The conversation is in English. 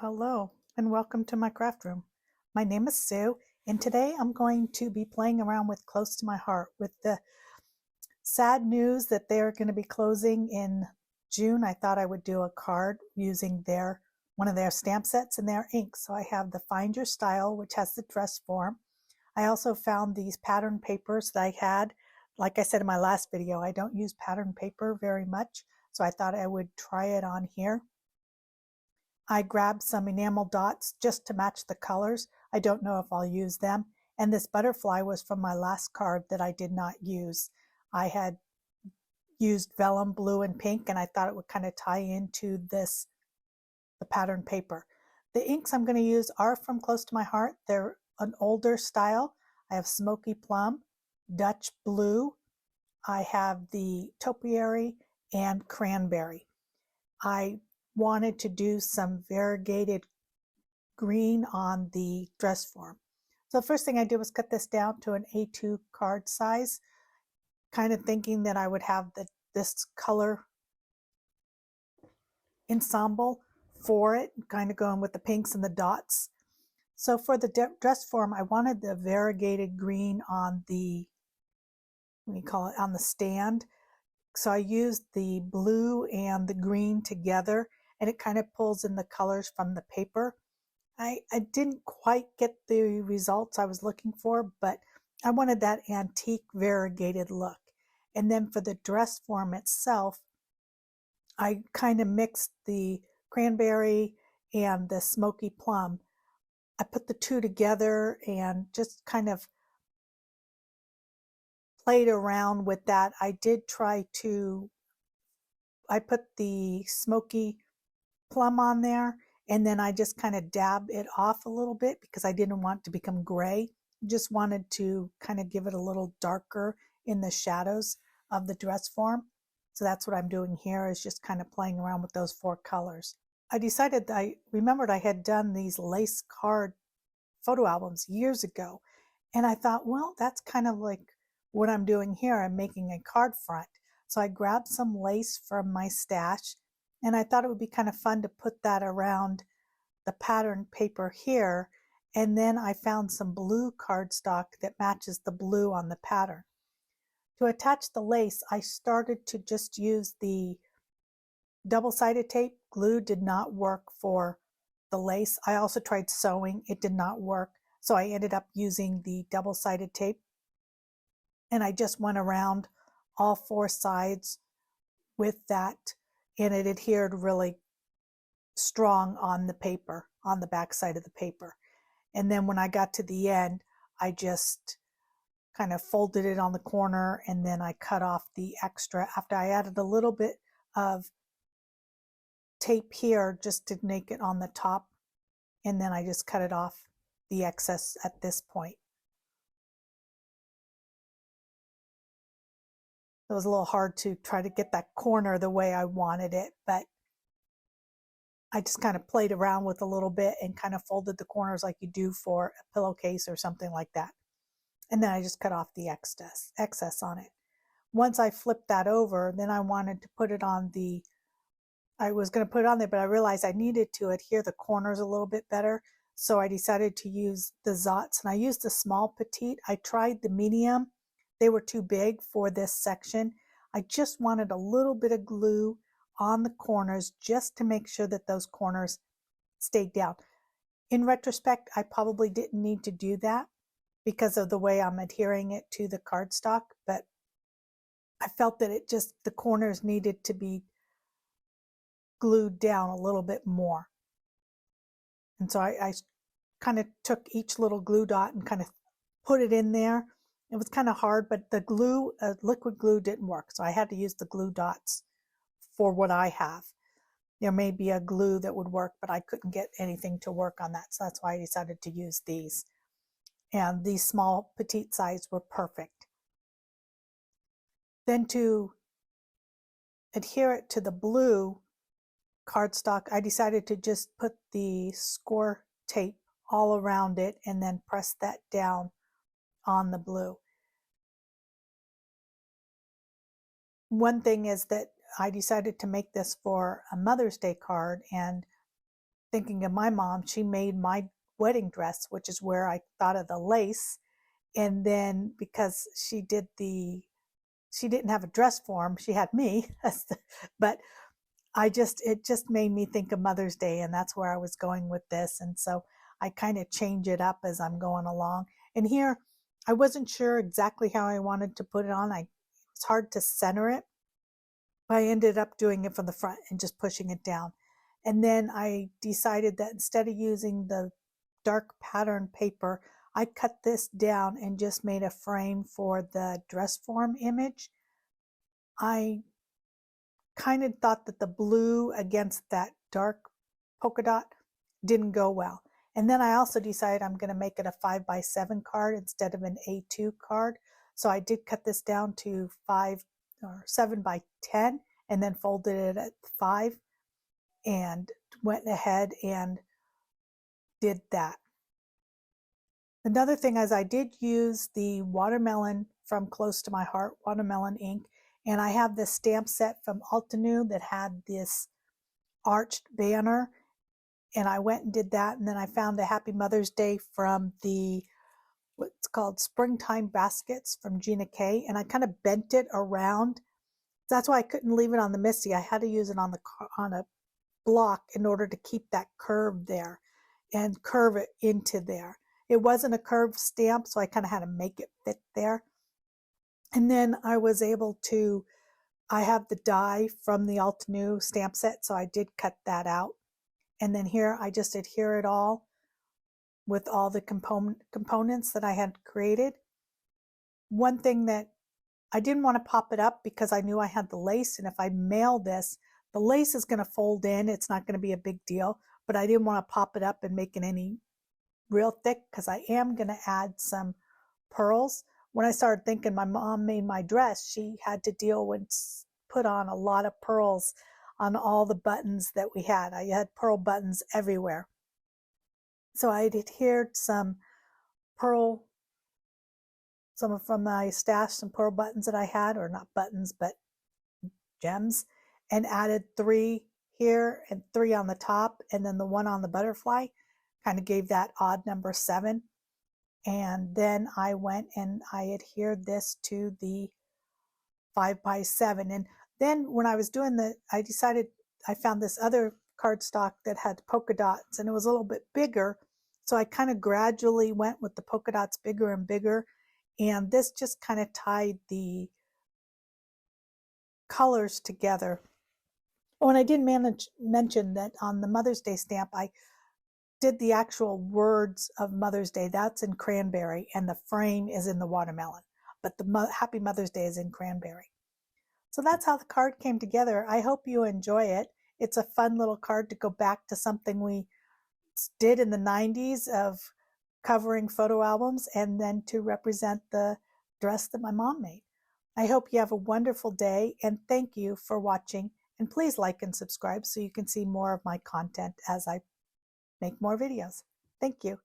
Hello and welcome to my craft room. My name is Sue and today I'm going to be playing around with Close to My Heart with the sad news that they're going to be closing in June. I thought I would do a card using one of their stamp sets and their ink. So I have the Find Your Style, which has the dress form. I also found these pattern papers that I had. Like I said in my last video, I don't use pattern paper very much, so I thought I would try it on here. I grabbed some enamel dots just to match the colors. I don't know if I'll use them. And this butterfly was from my last card that I did not use. I had used vellum blue and pink, and I thought it would kind of tie into the pattern paper. The inks I'm going to use are from Close to My Heart. They're an older style. I have Smoky Plum, Dutch Blue. I have the Topiary and Cranberry. I wanted to do some variegated green on the dress form. So the first thing I did was cut this down to an A2 card size, kind of thinking that I would have this color ensemble for it, kind of going with the pinks and the dots. So for the dress form, I wanted the variegated green on on the stand. So I used the blue and the green together, and it kind of pulls in the colors from the paper. I didn't quite get the results I was looking for, but I wanted that antique variegated look. And then for the dress form itself, I kind of mixed the cranberry and the smoky plum. I put the two together and just kind of played around with that. I put the smoky plum on there, and then I just kind of dabbed it off a little bit because I didn't want it to become gray. Just wanted to kind of give it a little darker in the shadows of the dress form. So that's what I'm doing here, is just kind of playing around with those four colors. I remembered I had done these lace card photo albums years ago, and I thought, well, that's kind of like what I'm doing here. I'm making a card front. So I grabbed some lace from my stash, and I thought it would be kind of fun to put that around the pattern paper here. And then I found some blue cardstock that matches the blue on the pattern. To attach the lace, I started to just use the double-sided tape. Glue did not work for the lace. I also tried sewing. It did not work. So I ended up using the double-sided tape. And I just went around all four sides with that, and it adhered really strong on the paper, on the back side of the paper. And then when I got to the end, I just kind of folded it on the corner, and then I cut off the extra after I added a little bit of tape here just to make it on the top, and then I just cut it off the excess at this point. It was a little hard to try to get that corner the way I wanted it, but I just kind of played around with a little bit and kind of folded the corners like you do for a pillowcase or something like that. And then I just cut off the excess on it. Once I flipped that over, then I wanted to put it on I was going to put it on there, but I realized I needed to adhere the corners a little bit better. So I decided to use the Zots, and I used the small petite. I tried the medium. They were too big for this section. I just wanted a little bit of glue on the corners just to make sure that those corners stayed down. In retrospect, I probably didn't need to do that because of the way I'm adhering it to the cardstock, but I felt that the corners needed to be glued down a little bit more. And so I kind of took each little glue dot and kind of put it in there. It was kind of hard, but the glue, liquid glue, didn't work. So I had to use the glue dots for what I have. There may be a glue that would work, but I couldn't get anything to work on that. So that's why I decided to use these. And these small petite size were perfect. Then to adhere it to the blue cardstock, I decided to just put the score tape all around it and then press that down on the blue. One thing is that I decided to make this for a Mother's Day card, and thinking of my mom, she made my wedding dress, which is where I thought of the lace. And then because she didn't have a dress form, she had me, but it just made me think of Mother's Day, and that's where I was going with this. And so I kind of change it up as I'm going along. And here, I wasn't sure exactly how I wanted to put it on. It's hard to center it. I ended up doing it from the front and just pushing it down. And then I decided that instead of using the dark pattern paper, I cut this down and just made a frame for the dress form image. I kind of thought that the blue against that dark polka dot didn't go well. And then I also decided I'm going to make it a 5x7 card instead of an A2 card. So I did cut this down to 5 or 7x10 and then folded it at 5 and went ahead and did that. Another thing is I did use the watermelon from Close to My Heart, watermelon ink, and I have this stamp set from Altenew that had this arched banner, and I went and did that. And then I found a Happy Mother's Day from the what's called Springtime Baskets from Gina, and I kind of bent it around. That's why I couldn't leave it on the Missy. I had to use it on a block in order to keep that curve there and curve it into there. It wasn't a curved stamp, so I kind of had to make it fit there. And then I was able to, I have the die from the Altenew stamp set, so I did cut that out. And then here I just adhere it all with all the components that I had created. One thing that I didn't want to pop it up because I knew I had the lace, and if I mail this, the lace is going to fold in. It's not going to be a big deal, but I didn't want to pop it up and make it any real thick because I am going to add some pearls. When I started thinking my mom made my dress, she had to deal with put on a lot of pearls on all the buttons that we had. I had pearl buttons everywhere. So I adhered some pearl, some from my stash, some pearl buttons that I had, or not buttons, but gems, and added 3 here and 3 on the top, and then the one on the butterfly kind of gave that odd number 7. And then I went and I adhered this to the 5x7. And then when I was doing I decided I found this other cardstock that had polka dots, and it was a little bit bigger. So I kind of gradually went with the polka dots bigger and bigger. And this just kind of tied the colors together. Oh, and I did mention that on the Mother's Day stamp, I did the actual words of Mother's Day. That's in cranberry, and the frame is in the watermelon. But the Happy Mother's Day is in cranberry. So that's how the card came together. I hope you enjoy it. It's a fun little card to go back to something we did in the 90s of covering photo albums, and then to represent the dress that my mom made. I hope you have a wonderful day, and thank you for watching. And please like and subscribe so you can see more of my content as I make more videos. Thank you.